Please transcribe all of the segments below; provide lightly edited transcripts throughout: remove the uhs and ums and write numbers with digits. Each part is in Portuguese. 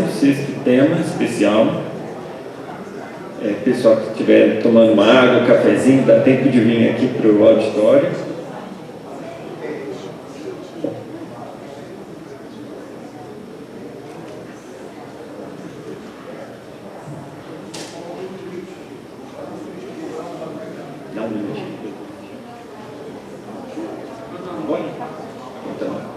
16º tema especial. Pessoal que estiver tomando uma água, um cafezinho, dá tempo de vir aqui para o auditório. Dá um minutinho. Bora? Então.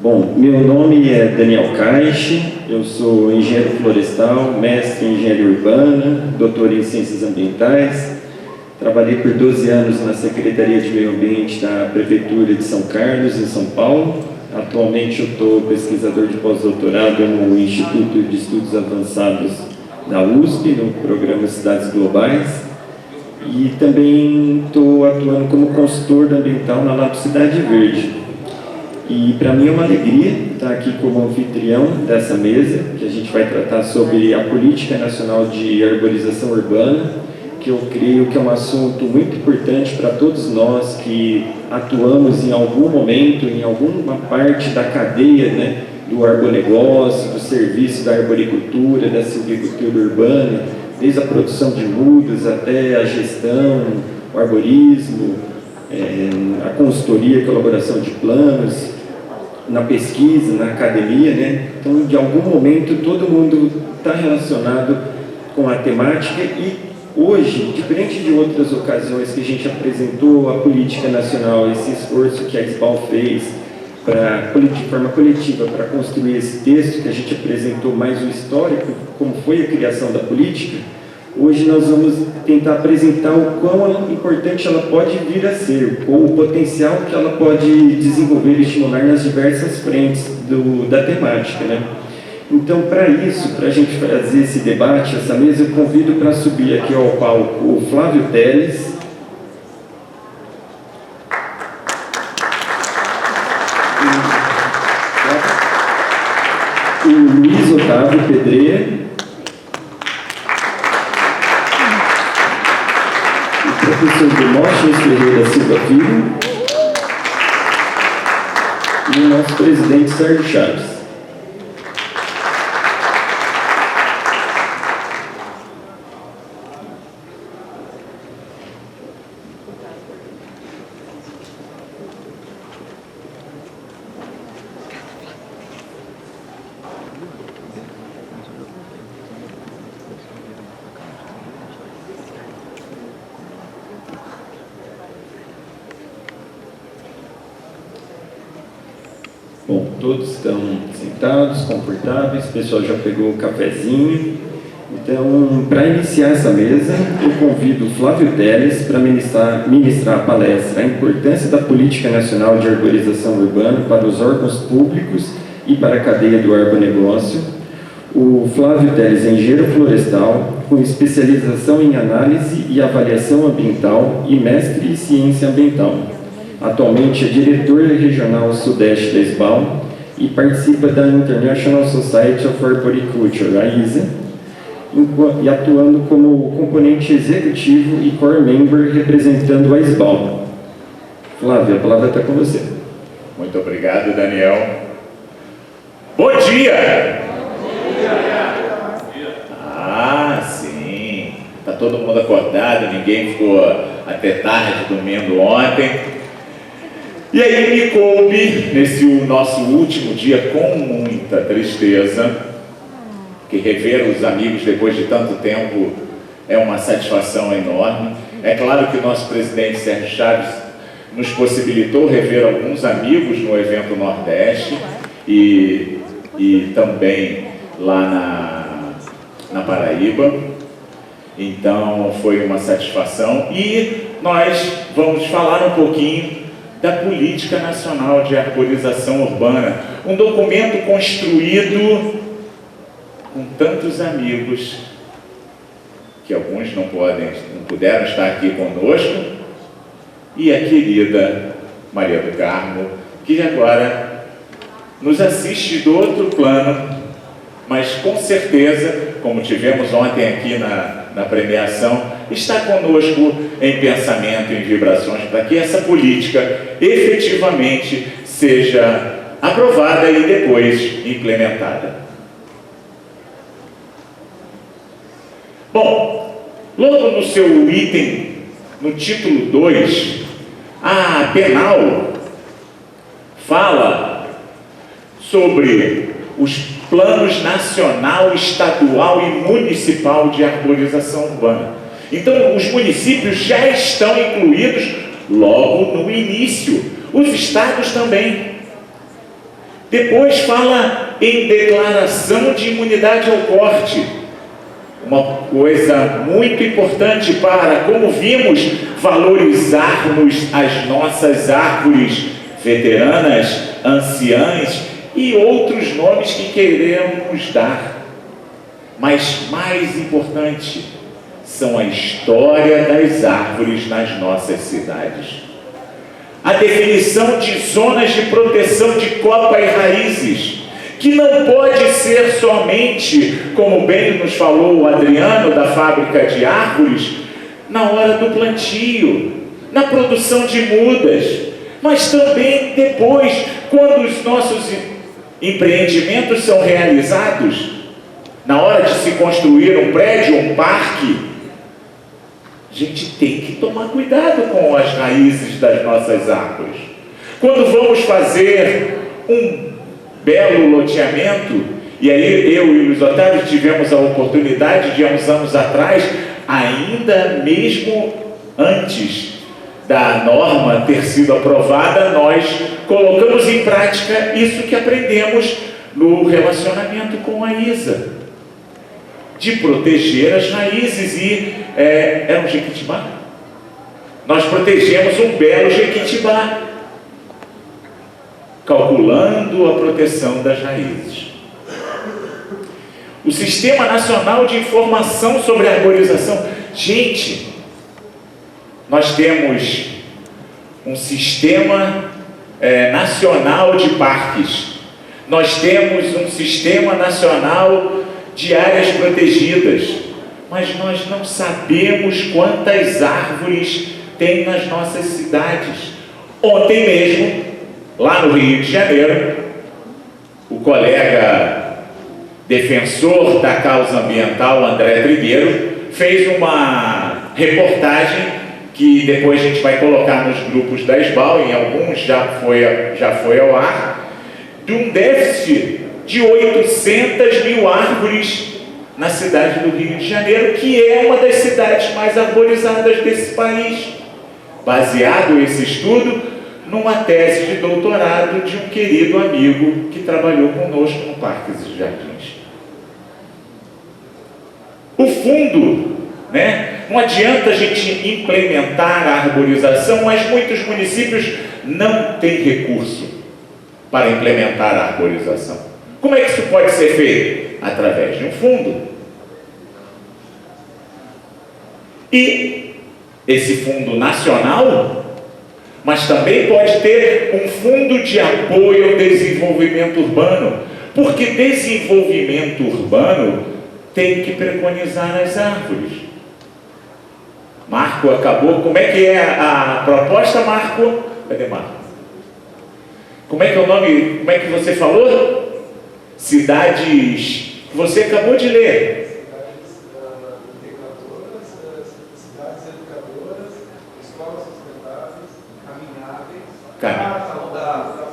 Bom, meu nome é Daniel Caixe, eu sou engenheiro florestal, mestre em engenharia urbana, doutor em ciências ambientais. Trabalhei por 12 anos na Secretaria de Meio Ambiente da Prefeitura de São Carlos, em São Paulo. Atualmente eu estou pesquisador de pós-doutorado no Instituto de Estudos Avançados da USP, no programa Cidades Globais. E também estou atuando como consultor ambiental na Lab Cidade Verde. E para mim é uma alegria estar aqui como anfitrião dessa mesa, que a gente vai tratar sobre a Política Nacional de Arborização Urbana, que eu creio que é um assunto muito importante para todos nós que atuamos em algum momento, em alguma parte da cadeia, né, do arboregócio, do serviço da arboricultura, da silvicultura urbana, desde a produção de mudas até a gestão, o arborismo, a consultoria, a colaboração de planos, na pesquisa, na academia, né? Então, de algum momento, todo mundo está relacionado com a temática e hoje, diferente de outras ocasiões que a gente apresentou a política nacional, esse esforço que a SBAL fez de forma coletiva para construir esse texto, que a gente apresentou mais o histórico, como foi a criação da política, hoje nós vamos tentar apresentar o quão importante ela pode vir a ser, o potencial que ela pode desenvolver e estimular nas diversas frentes da temática, né? Então, para isso, para a gente fazer esse debate, essa mesa, eu convido para subir aqui ao palco o Flávio Teles, o Luiz Otávio Pedreira, o professor Demóstenes Ferreira Silva Filho e o nosso presidente Sérgio Chaves. Bom, todos estão sentados, confortáveis, o pessoal já pegou o cafezinho. Então, para iniciar essa mesa, eu convido o Flávio Teles para ministrar a palestra A Importância da Política Nacional de Arborização Urbana para os órgãos públicos e para a cadeia do arbonegócio. O Flávio Teles é engenheiro florestal, com especialização em análise e avaliação ambiental e mestre em ciência ambiental. Atualmente é diretor regional sudeste da SBAL e participa da International Society of Arboriculture, a ISA, e atuando como componente executivo e core member representando a SBAL. Flávio, a palavra está com você. Muito obrigado, Daniel. Bom dia! Ah, sim. Está todo mundo acordado, ninguém ficou até tarde dormindo ontem. E aí me coube, nesse nosso último dia, com muita tristeza, que rever os amigos depois de tanto tempo é uma satisfação enorme. É claro que o nosso presidente Sérgio Chaves nos possibilitou rever alguns amigos no evento Nordeste e também lá na Paraíba. Então foi uma satisfação e nós vamos falar um pouquinho da Política Nacional de Arborização Urbana, um documento construído com tantos amigos, que alguns não puderam estar aqui conosco, e a querida Maria do Carmo, que agora nos assiste do outro plano, mas com certeza, como tivemos ontem aqui na premiação, está conosco em pensamento, em vibrações, para que essa política efetivamente seja aprovada e depois implementada. Bom, logo no seu item, no título 2, a penal fala sobre os planos nacional, estadual e municipal de arborização urbana. Então, os municípios já estão incluídos logo no início, os estados também. Depois fala em declaração de imunidade ao corte, uma coisa muito importante para, como vimos, valorizarmos as nossas árvores veteranas, anciãs e outros nomes que queremos dar. Mas mais importante são a história das árvores nas nossas cidades. A definição de zonas de proteção de copa e raízes, que não pode ser somente, como bem nos falou o Adriano da fábrica de árvores, na hora do plantio, na produção de mudas, mas também depois, quando os nossos empreendimentos são realizados, na hora de se construir um prédio, um parque, a gente tem que tomar cuidado com as raízes das nossas árvores. Quando vamos fazer um belo loteamento, e aí eu e o Luiz Otávio tivemos a oportunidade de, há uns anos atrás, ainda mesmo antes da norma ter sido aprovada, nós colocamos em prática isso que aprendemos no relacionamento com a Isa, de proteger as raízes. E era um jequitibá? Nós protegemos um belo jequitibá, calculando a proteção das raízes. O Sistema Nacional de Informação sobre Arborização. Gente, nós temos um Sistema Nacional de Parques, nós temos um Sistema Nacional de Áreas Protegidas, mas nós não sabemos quantas árvores tem nas nossas cidades. Ontem mesmo, lá no Rio de Janeiro, o colega defensor da causa ambiental, André Trigueiro, fez uma reportagem que depois a gente vai colocar nos grupos da SBAL, em alguns já foi ao ar, de um déficit de 800 mil árvores na cidade do Rio de Janeiro, que é uma das cidades mais arborizadas desse país, baseado esse estudo numa tese de doutorado de um querido amigo que trabalhou conosco no Parques e Jardins. O fundo, não adianta a gente implementar a arborização, mas muitos municípios não têm recurso para implementar a arborização. Como é que isso pode ser feito? Através de um fundo. E esse fundo nacional, mas também pode ter um fundo de apoio ao desenvolvimento urbano, porque desenvolvimento urbano tem que preconizar as árvores. Marco acabou. Como é que é a proposta, Marco? Cadê Marco? Como é que é o nome? Como é que você falou? Cidades que você acabou de ler. Cidades educadoras, escolas sustentáveis, caminháveis, saudáveis.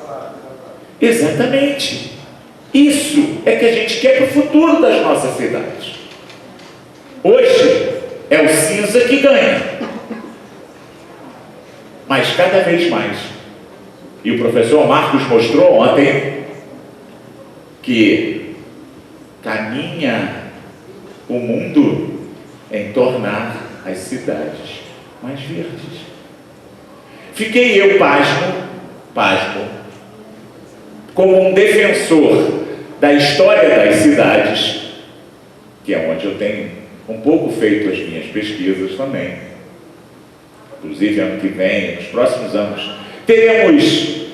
Exatamente. Isso é que a gente quer para o futuro das nossas cidades. Hoje é o cinza que ganha, mas cada vez mais. E o professor Marcos mostrou ontem que caminha o mundo em tornar as cidades mais verdes. Fiquei eu pasmo, como um defensor da história das cidades, que é onde eu tenho um pouco feito as minhas pesquisas também. Inclusive, ano que vem, nos próximos anos, teremos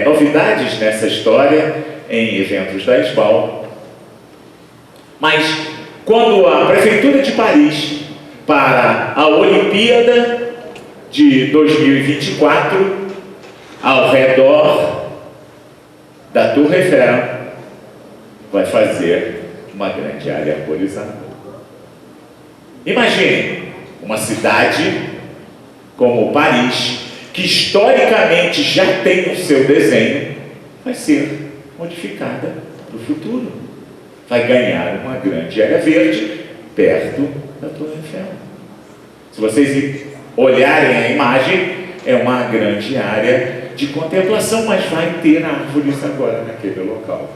novidades nessa história em eventos da SBAL. Mas, quando a Prefeitura de Paris, para a Olimpíada de 2024, ao redor da Torre Eiffel vai fazer uma grande área arborizada. Imagine uma cidade como Paris, que historicamente já tem o seu desenho, vai ser modificada para o futuro. Vai ganhar uma grande área verde perto da Torre Eiffel. Se vocês olharem a imagem, é uma grande área de contemplação, mas vai ter árvores agora naquele local.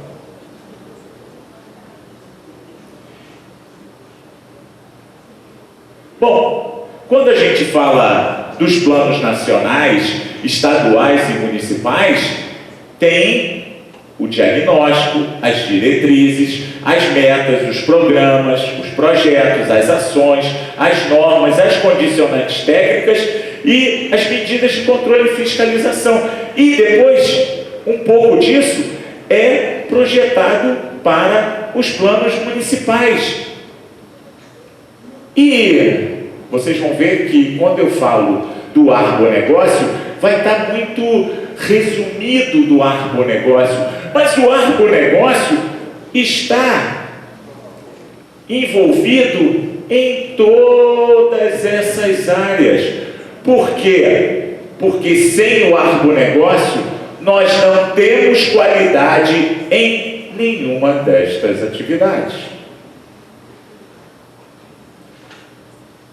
Bom, quando a gente fala dos planos nacionais, estaduais e municipais, tem o diagnóstico, as diretrizes, as metas, os programas, os projetos, as ações, as normas, as condicionantes técnicas e as medidas de controle e fiscalização. E depois, um pouco disso é projetado para os planos municipais. E vocês vão ver que quando eu falo do arbonegócio, vai estar muito resumido do arbonegócio, mas o arbonegócio está envolvido em todas essas áreas. Por quê? Porque sem o arbonegócio, nós não temos qualidade em nenhuma destas atividades.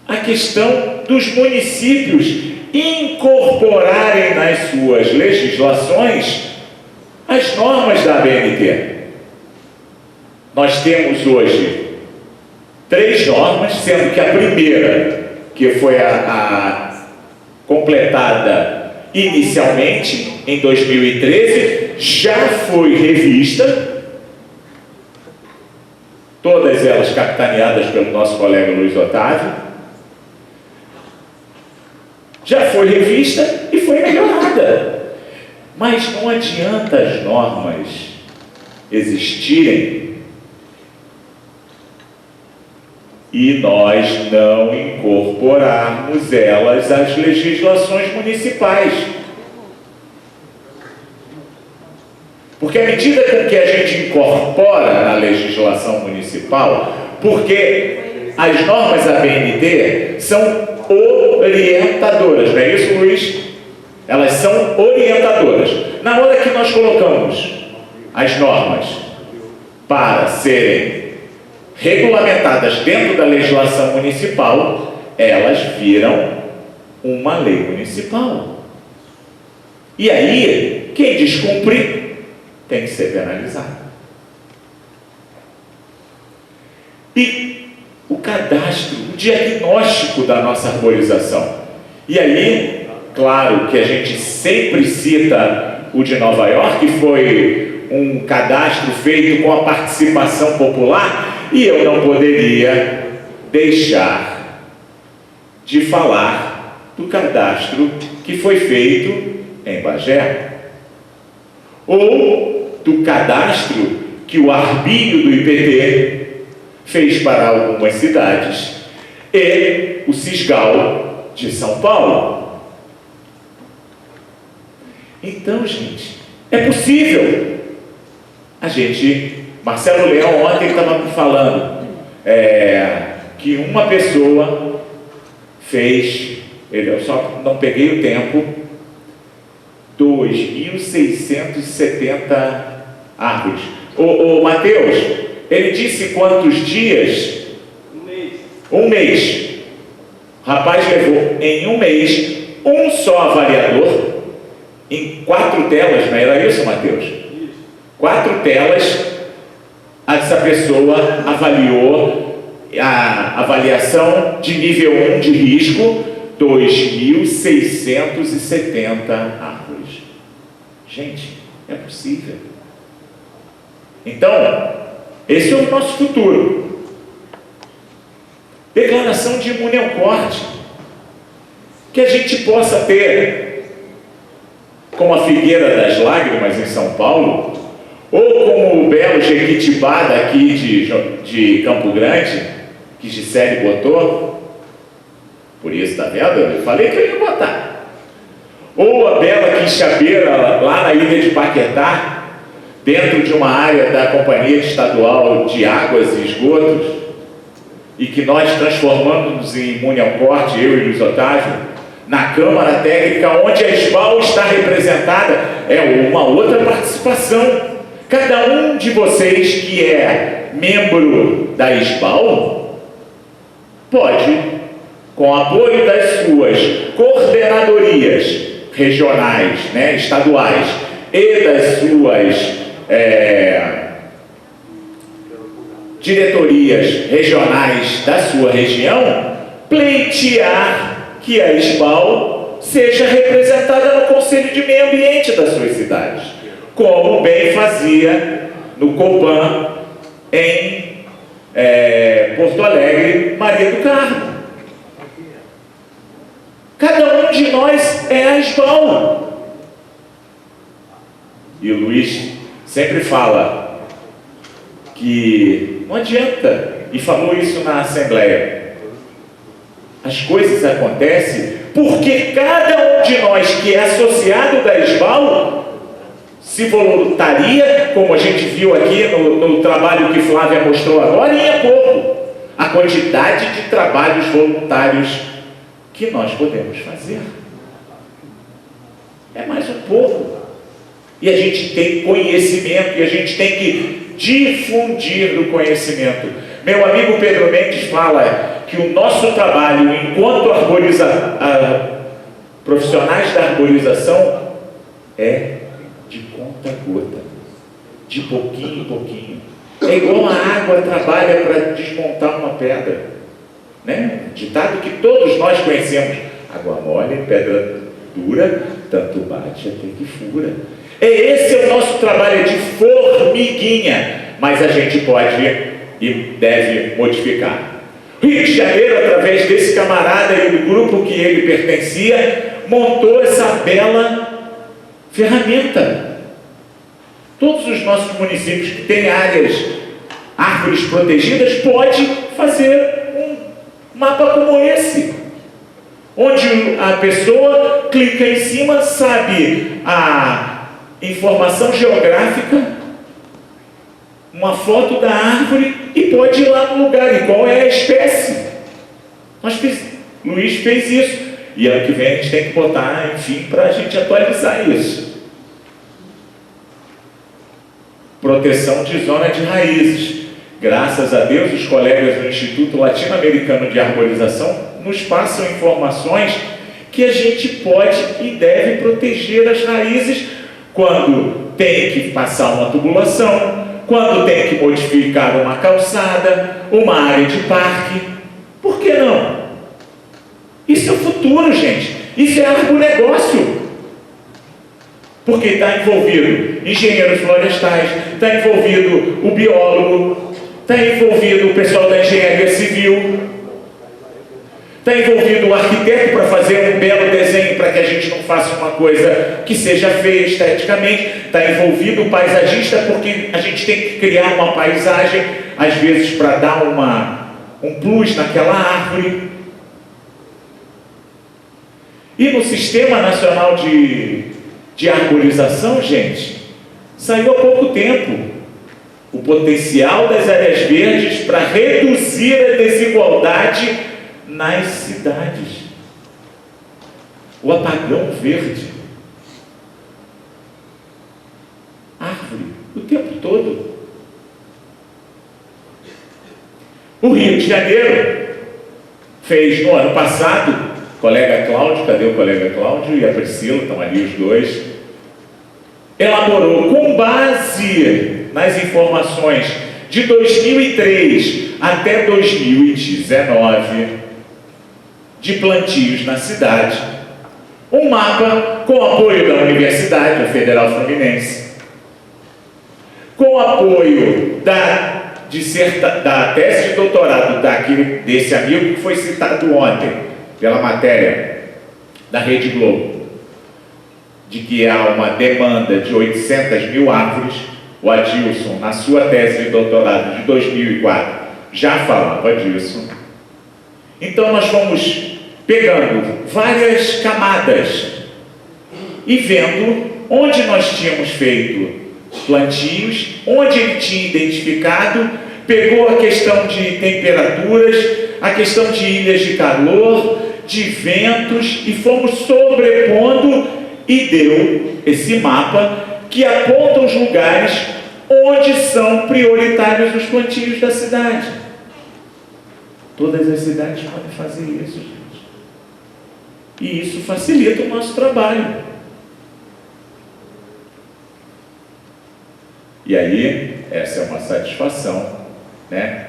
A questão dos municípios incorporarem nas suas legislações as normas da ABNT. Nós temos hoje 3 normas, sendo que a primeira, que foi a completada inicialmente em 2013, já foi revista, todas elas capitaneadas pelo nosso colega Luiz Otávio. Já foi revista e foi melhorada. Mas não adianta as normas existirem e nós não incorporarmos elas às legislações municipais. Porque à medida com que a gente incorpora na legislação municipal, porque as normas ABNT são orientadoras, não é isso, Luiz? Elas são orientadoras. Na hora que nós colocamos as normas para serem regulamentadas dentro da legislação municipal, elas viram uma lei municipal. E aí, quem descumprir tem que ser penalizado. E o cadastro, o diagnóstico da nossa arborização. E aí, claro que a gente sempre cita o de Nova York, que foi um cadastro feito com a participação popular, e eu não poderia deixar de falar do cadastro que foi feito em Bagé, ou do cadastro que o Arbínio do IPT fez para algumas cidades, e o Cisgal de São Paulo. Então, gente, é possível. Marcelo Leão ontem estava me falando que uma pessoa fez, eu só não peguei o tempo, 2.670 árvores. O Mateus, ele disse quantos dias? Um mês. O rapaz levou em um mês um só avaliador em 4 telas, não era isso, Mateus? Isso. 4 telas, essa pessoa avaliou a avaliação de nível 1 de risco, 2.670 árvores. Gente, é possível. Então, esse é o nosso futuro. Declaração de imune ao corte. Que a gente possa ter, como a Figueira das Lágrimas em São Paulo, ou como o belo Jequitibá daqui de Campo Grande, que Gisele botou. Por isso, tá vendo? Eu falei que eu ia botar. Ou a bela Quixabeira, lá na ilha de Paquetá, dentro de uma área da Companhia Estadual de Águas e Esgotos, e que nós transformamos em imune ao corte, eu e Luiz Otávio, na Câmara Técnica, onde a SBAL está representada, é uma outra participação. Cada um de vocês que é membro da SBAL pode, com apoio das suas coordenadorias regionais, né, estaduais, e das suas diretorias regionais da sua região, pleitear que a SBAL seja representada no Conselho de Meio Ambiente das suas cidades, como bem fazia no Copan em Porto Alegre, Maria do Carmo. Cada um de nós é a SBAL. E o Luiz sempre fala que não adianta, e falou isso na Assembleia, as coisas acontecem porque cada um de nós que é associado da SBAL se voluntaria, como a gente viu aqui no trabalho que Flávia mostrou agora, e é pouco a quantidade de trabalhos voluntários que nós podemos fazer. É mais um pouco. E a gente tem conhecimento, e a gente tem que difundir o conhecimento. Meu amigo Pedro Mendes fala que o nosso trabalho enquanto profissionais da arborização é de conta gota, de pouquinho em pouquinho. É igual a água trabalha para desmontar uma pedra, né? Ditado que todos nós conhecemos: água mole, pedra dura, tanto bate até que fura. Esse é o nosso trabalho, é de formiguinha, mas a gente pode e deve modificar. Rio de Janeiro, através desse camarada e do grupo que ele pertencia, montou essa bela ferramenta. Todos os nossos municípios que têm árvores protegidas, podem fazer um mapa como esse, onde a pessoa clica em cima, sabe a informação geográfica, uma foto da árvore, e pode ir lá no lugar, e qual é a espécie. Luiz fez isso, e ano que vem a gente tem que botar, enfim, para a gente atualizar isso. Proteção de zona de raízes. Graças a Deus, os colegas do Instituto Latino-Americano de Arborização nos passam informações que a gente pode e deve proteger as raízes quando tem que passar uma tubulação, quando tem que modificar uma calçada, uma área de parque. Por que não? Isso é o futuro, gente. Isso é agronegócio. Porque está envolvido engenheiros florestais, está envolvido o biólogo, está envolvido o pessoal da engenharia civil, está envolvido o arquiteto para fazer um belo desenho para que a gente não faça uma coisa que seja feia esteticamente, está envolvido o paisagista porque a gente tem que criar uma paisagem, às vezes para dar um plus naquela árvore. E no Sistema Nacional de Arborização, gente, saiu há pouco tempo o potencial das áreas verdes para reduzir a desigualdade nas cidades. O apagão verde. Árvore, o tempo todo. O Rio de Janeiro fez no ano passado, colega Cláudio, cadê o colega Cláudio e a Priscila, estão ali os dois, elaborou com base nas informações de 2003 até 2019 de plantios na cidade, um mapa com apoio da Universidade Federal Fluminense, com apoio da tese de doutorado desse amigo que foi citado ontem pela matéria da Rede Globo, de que há uma demanda de 800 mil árvores. O Adilson, na sua tese de doutorado de 2004, já falava disso. Então nós fomos pegando várias camadas e vendo onde nós tínhamos feito plantios, onde ele tinha identificado, pegou a questão de temperaturas, a questão de ilhas de calor, de ventos, e fomos sobrepondo e deu esse mapa que aponta os lugares onde são prioritários os plantios da cidade. Todas as cidades podem fazer isso, gente. E isso facilita o nosso trabalho. E aí, essa é uma satisfação, né?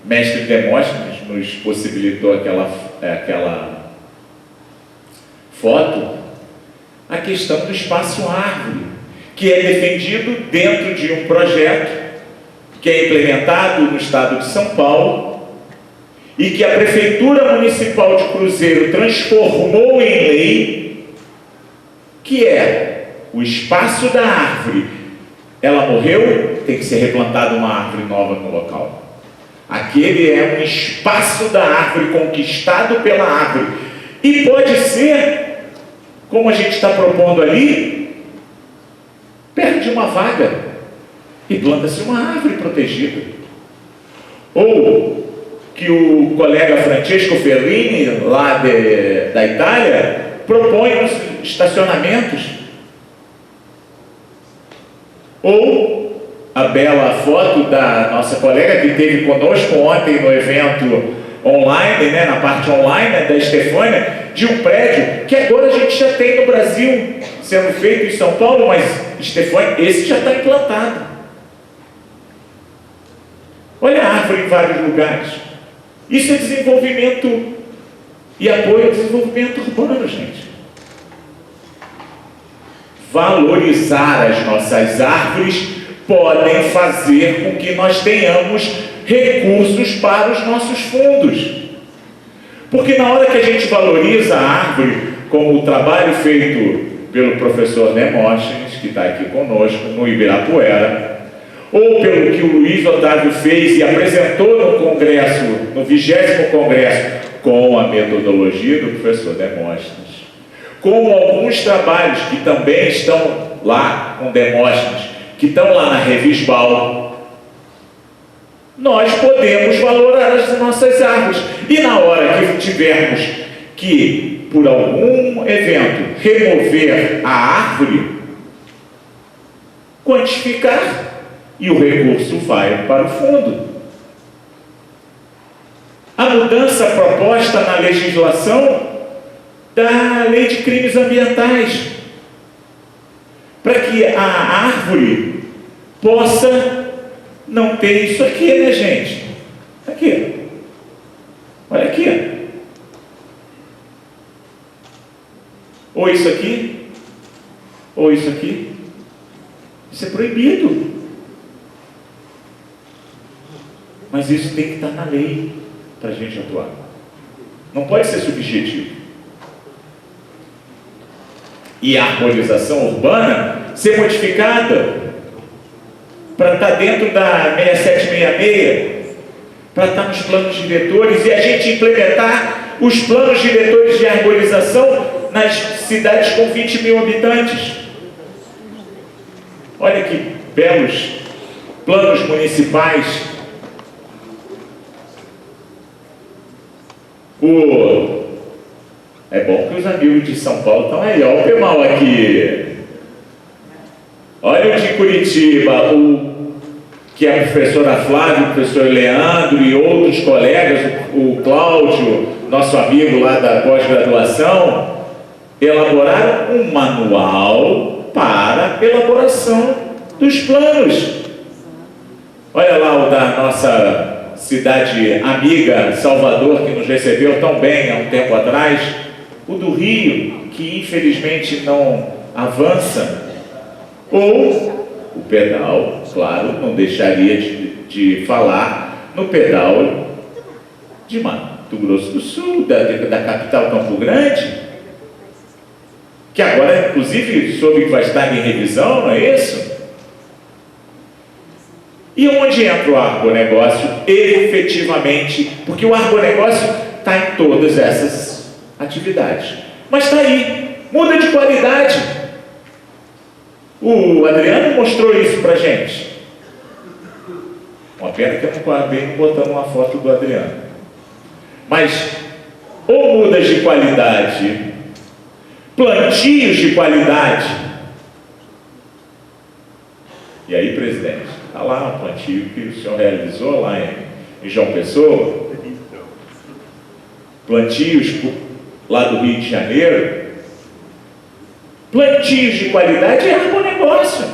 Mestre Demóstenes nos possibilitou aquela foto, a questão do espaço árvore, que é defendido dentro de um projeto que é implementado no estado de São Paulo e que a Prefeitura Municipal de Cruzeiro transformou em lei, que é o espaço da árvore. Ela morreu, tem que ser replantada uma árvore nova no local. Aquele é um espaço da árvore conquistado pela árvore. E pode ser, como a gente está propondo ali, perto de uma vaga e planta-se uma árvore protegida. Ou que o colega Francesco Ferrini, lá da Itália, propõe os estacionamentos. Ou a bela foto da nossa colega que esteve conosco ontem no evento online, né, na parte online da Estefânia, de um prédio que agora a gente já tem no Brasil, sendo feito em São Paulo, mas Estefânia, esse já está implantado. Olha a árvore em vários lugares. Isso é desenvolvimento e apoio ao desenvolvimento urbano, gente. Valorizar as nossas árvores podem fazer com que nós tenhamos recursos para os nossos fundos. Porque na hora que a gente valoriza a árvore, como o trabalho feito pelo professor Demóstenes, que está aqui conosco, no Ibirapuera, ou pelo que o Luiz Otávio fez e apresentou no congresso, no 20º congresso, com a metodologia do professor Demóstenes, como alguns trabalhos que também estão lá com Demóstenes, que estão lá na Revisbal, nós podemos valorar as nossas árvores. E na hora que tivermos que, por algum evento, remover a árvore, quantificar, e o recurso vai para o fundo. A mudança proposta na legislação da Lei de Crimes Ambientais, para que a árvore possa não ter isso aqui, né, gente? Aqui. Olha aqui. Ou isso aqui, ou isso aqui. Isso é proibido. Mas isso tem que estar na lei para a gente atuar. Não pode ser subjetivo. E a arborização urbana ser modificada para estar dentro da 6766, para estar nos planos diretores e a gente implementar os planos diretores de arborização nas cidades com 20 mil habitantes. Olha que belos planos municipais. É bom que os amigos de São Paulo estão aí, olha o Pemal aqui. Olha o de Curitiba, que é a professora Flávia, o professor Leandro e outros colegas, o Cláudio, nosso amigo lá da pós-graduação, elaboraram um manual para a elaboração dos planos. Olha lá o da nossa cidade amiga Salvador, que nos recebeu tão bem há um tempo atrás, o do Rio, que infelizmente não avança, ou o pedal, claro, não deixaria de falar no pedal de Mato Grosso do Sul, da capital Campo Grande, que agora, inclusive, soube que vai estar em revisão, não é isso? E onde entra o agronegócio efetivamente? Porque o agronegócio está em todas essas atividades. Mas está aí, muda de qualidade. O Adriano mostrou isso pra gente. Uma pena que eu não acabei não botando uma foto do Adriano. Mas, ou mudas de qualidade, plantios de qualidade. E aí, presidente, está lá um plantio que o senhor realizou lá em João Pessoa. Plantios lá do Rio de Janeiro. Plantios de qualidade é agronegócio.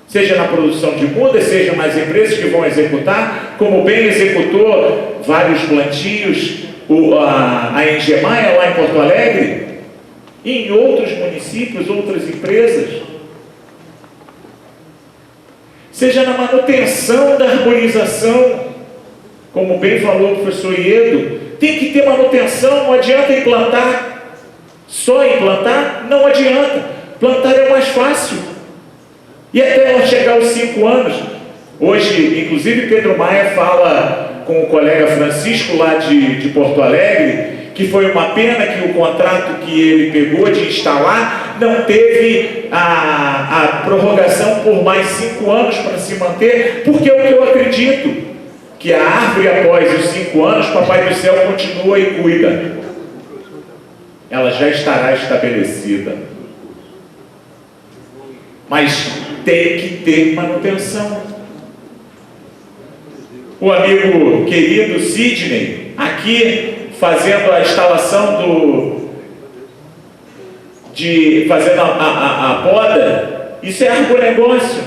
Seja na produção de mudas, seja nas empresas que vão executar, como bem executou vários plantios, a Engemaia lá em Porto Alegre, e em outros municípios, outras empresas. Seja na manutenção da arborização, como bem falou o professor Iedo, tem que ter manutenção, não adianta implantar. Só implantar não adianta. Plantar é mais fácil. E até ela chegar aos 5 anos, hoje, inclusive, Pedro Maia fala com o colega Francisco lá de Porto Alegre, que foi uma pena que o contrato que ele pegou de instalar não teve a prorrogação por mais 5 anos para se manter, porque é o que eu acredito, que a árvore após os 5 anos, Papai do Céu continua e cuida. Ela já estará estabelecida. Mas tem que ter manutenção. O amigo querido Sidney, aqui fazendo a instalação fazendo a poda, isso é agronegócio.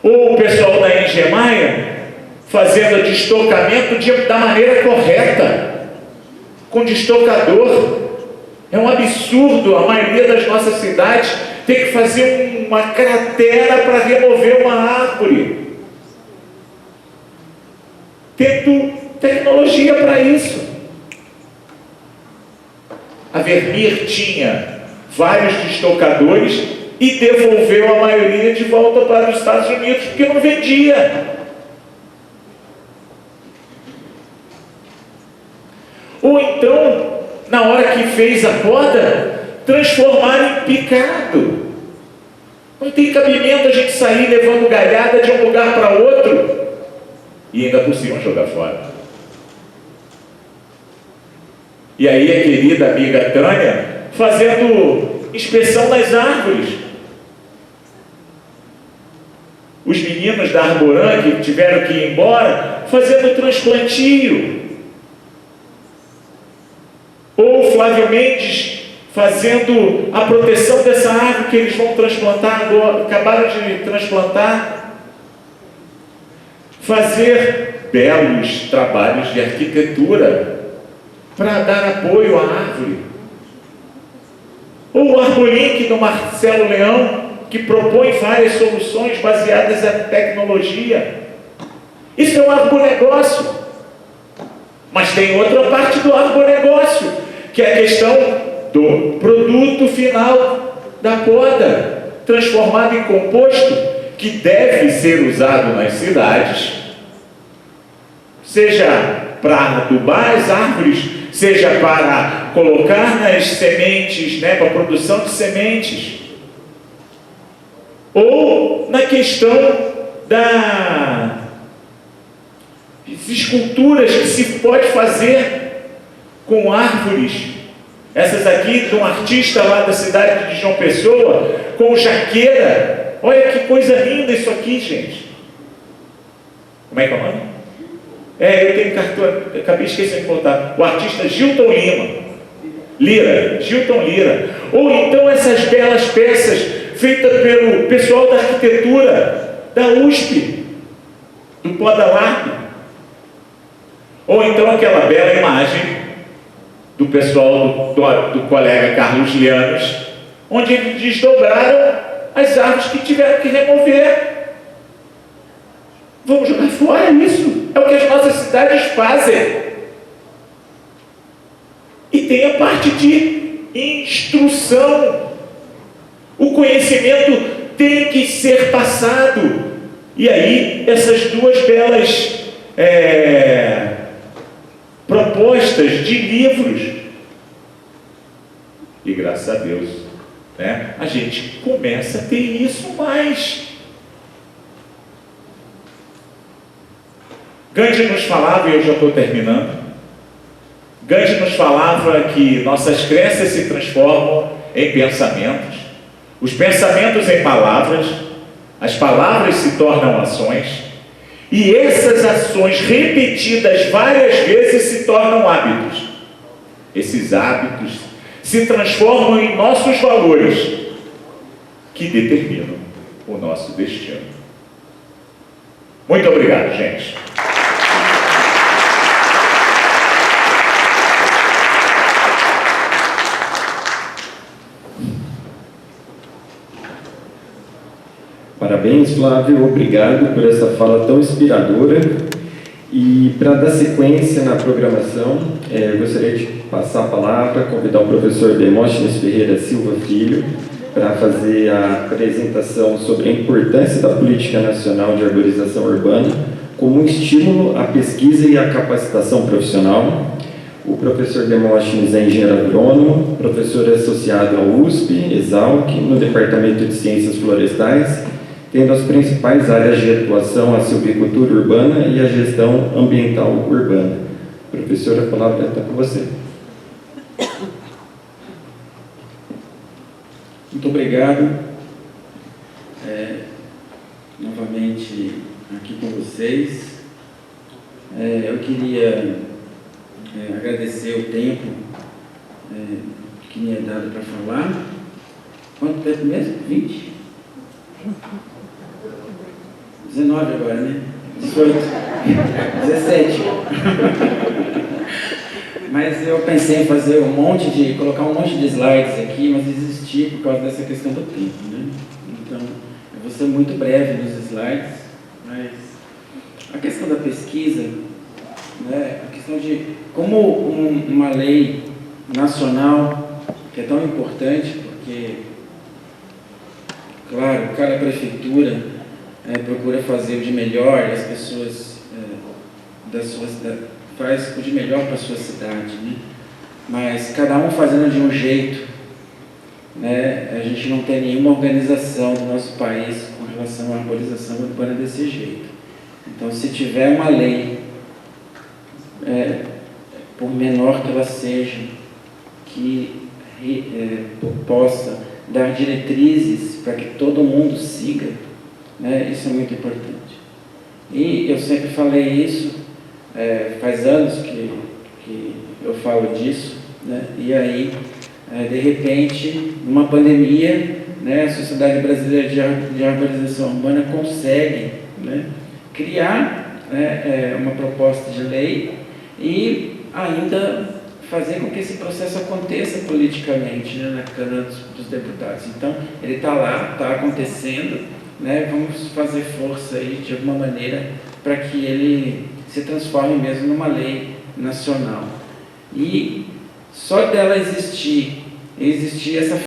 Ou o pessoal da Engemaia fazendo o destocamento da maneira correta, com destocador. É um absurdo, a maioria das nossas cidades tem que fazer uma cratera para remover uma árvore. Tendo tecnologia para isso. A Vermeer tinha vários destocadores e devolveu a maioria de volta para os Estados Unidos, porque não vendia. Ou então, na hora que fez a poda, transformar em picado. Não tem cabimento a gente sair levando galhada de um lugar para outro e ainda por cima jogar fora. E aí a querida amiga Tânia fazendo inspeção das árvores. Os meninos da Arboran que tiveram que ir embora fazendo transplantio. Ou Flávio Mendes fazendo a proteção dessa árvore que eles vão transplantar agora, acabaram de transplantar. Fazer belos trabalhos de arquitetura para dar apoio à árvore. Ou o Arbolink do Marcelo Leão, que propõe várias soluções baseadas em tecnologia. Isso é um agronegócio. Mas tem outra parte do agronegócio, que é a questão do produto final da poda, transformado em composto, que deve ser usado nas cidades, seja para adubar as árvores, seja para colocar nas sementes, para a produção de sementes, ou na questão das esculturas que se pode fazer com árvores. Essas aqui de um artista lá da cidade de João Pessoa, com jaqueira. Olha que coisa linda isso aqui, gente. Como é que é o nome? Eu tenho cartão, acabei esquecendo de botar. O artista Gilton Lira. Gilton Lira. Ou então essas belas peças feitas pelo pessoal da arquitetura da USP, do Pó da Largo. Ou então aquela bela imagem do pessoal do colega Carlos Lianos, onde eles desdobraram as árvores que tiveram que remover. Vamos jogar fora isso. É o que as nossas cidades fazem. E tem a parte de instrução. O conhecimento tem que ser passado. E aí, essas duas belas propostas de livros. E graças a Deus, né, a gente começa a ter isso mais. Gandhi nos falava, e eu já estou terminando, Gandhi nos falava que nossas crenças se transformam em pensamentos, os pensamentos em palavras, as palavras se tornam ações, e essas ações repetidas várias vezes se tornam hábitos. Esses hábitos se transformam em nossos valores, que determinam o nosso destino. Muito obrigado, gente. Parabéns, Flávio, obrigado por essa fala tão inspiradora. E para dar sequência na programação, eu gostaria de passar a palavra, convidar o professor Demóstenes Ferreira Silva Filho para fazer a apresentação sobre a importância da Política Nacional de Arborização Urbana como um estímulo à pesquisa e à capacitação profissional. O professor Demóstenes é engenheiro agrônomo, professor associado à USP, Exalc, no Departamento de Ciências Florestais, tendo as principais áreas de atuação a silvicultura urbana e a gestão ambiental urbana. Professora, a palavra está com você. Muito obrigado. Novamente aqui com vocês. Eu queria agradecer o tempo que me é dado para falar. Quanto tempo mesmo? 20? 19 agora, né? 18, 17. Mas eu pensei em fazer colocar um monte de slides aqui, mas desisti por causa dessa questão do tempo, né? Então, eu vou ser muito breve nos slides, mas a questão da pesquisa, né? A questão de como uma lei nacional, que é tão importante, porque, claro, cada prefeitura procura fazer o de melhor, as pessoas faz o de melhor para a sua cidade, né? Mas cada um fazendo de um jeito, né? A gente não tem nenhuma organização do nosso país com relação à arborização urbana desse jeito. Então, se tiver uma lei, por menor que ela seja, que possa dar diretrizes para que todo mundo siga, né? Isso é muito importante. E eu sempre falei isso, faz anos que eu falo disso, né? E aí, de repente, numa pandemia, né, a Sociedade Brasileira de Arborização Urbana consegue, né, criar uma proposta de lei e ainda fazer com que esse processo aconteça politicamente, né, na Câmara dos Deputados. Então, ele está lá, está acontecendo, né, vamos fazer força aí, de alguma maneira, para que ele se transforme mesmo numa lei nacional. E só dela existir essa